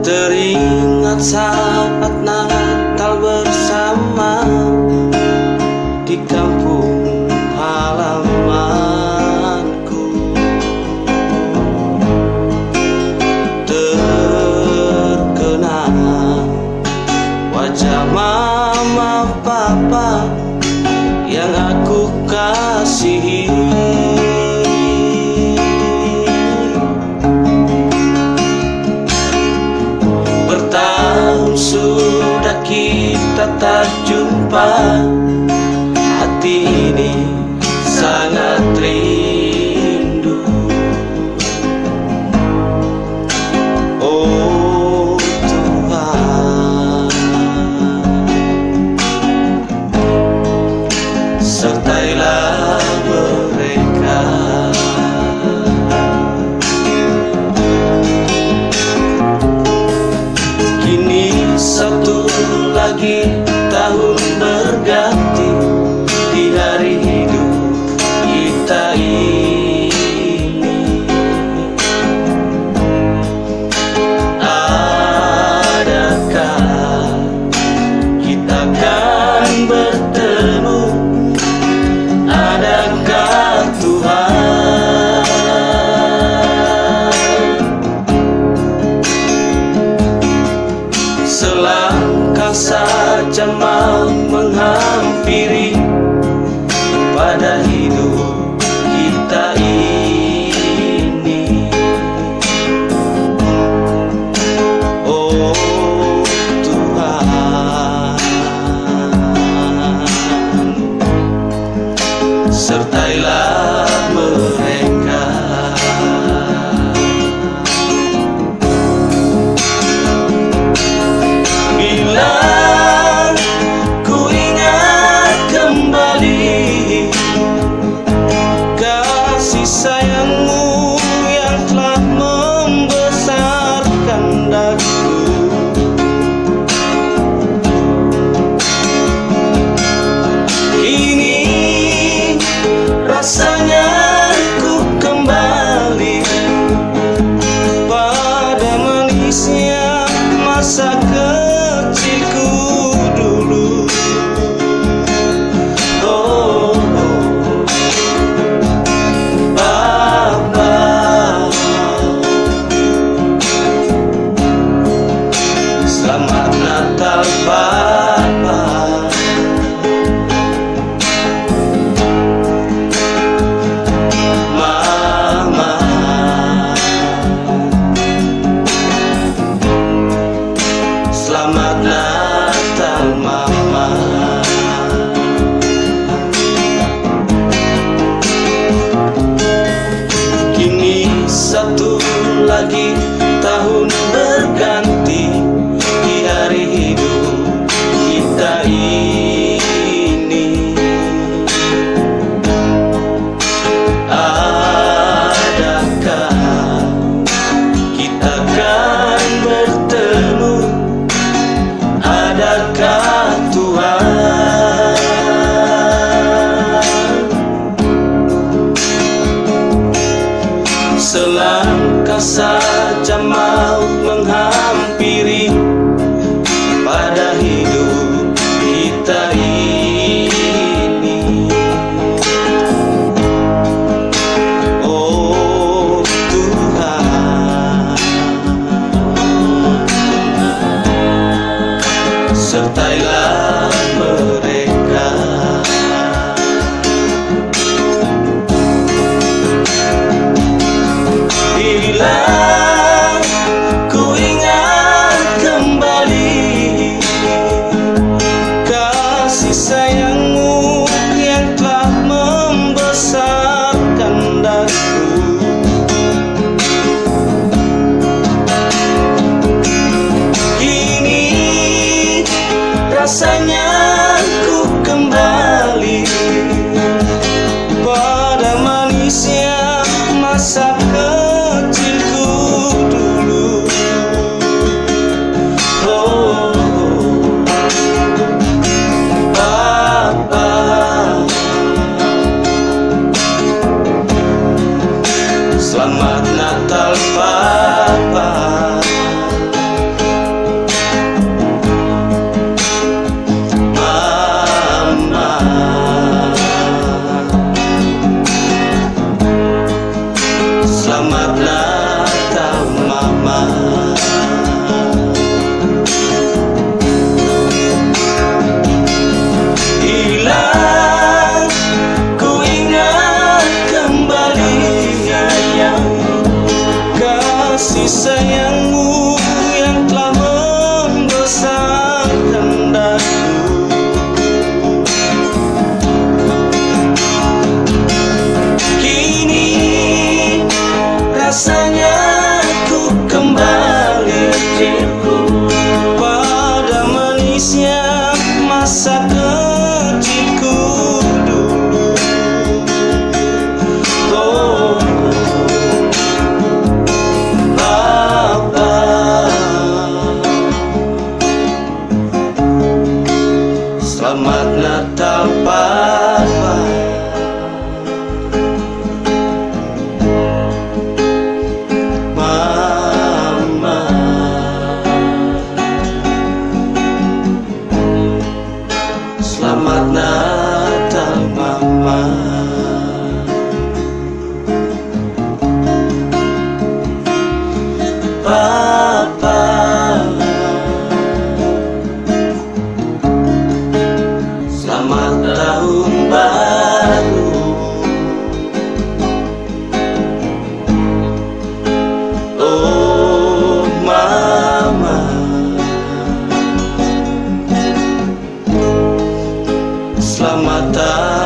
Teringat saat Natal bersama di kampung halamanku. Terkenang wajah mama papa yang aku kasihi. Bertahun sudah kita tak jumpa, hati ini sangat rindu. Oh Tuhan, sertailah mereka. Kini satu lagi tahun berganti di hari hidup kita ini. Adakah kita akan bertemu? Adakah Tuhan? Selangkah saja mau menghampiri pada hidup kita ini. Oh Tuhan, sertailah mereka. Bila ku ingat kembali kasih sayangmu yang telah membesarkan daku, kini rasanya ku kembali pada manisnya masa kecilku dulu. Oh Bapa, selamat Natal Papa. Mama, selamat Natal Mama. Kini satu lagi tahun berganti di hari hidup kita ini. Adakah kita akan bertemu? Adakah Tuhan? Selangkah masa kecilku dulu. Oh, Papa, selamat Natal Papa. Selamat Natal Mama. Hilang ku ingat kembali kasih sayangmu yang telah membesarkan daku. Rasanya ku kembali pada manisnya masa kecilku dulu. Oh, Papa, selamat Natal Papa. Selamat Natal Mama. Papa, selamat tahun baru. Oh Mama, selamat tahun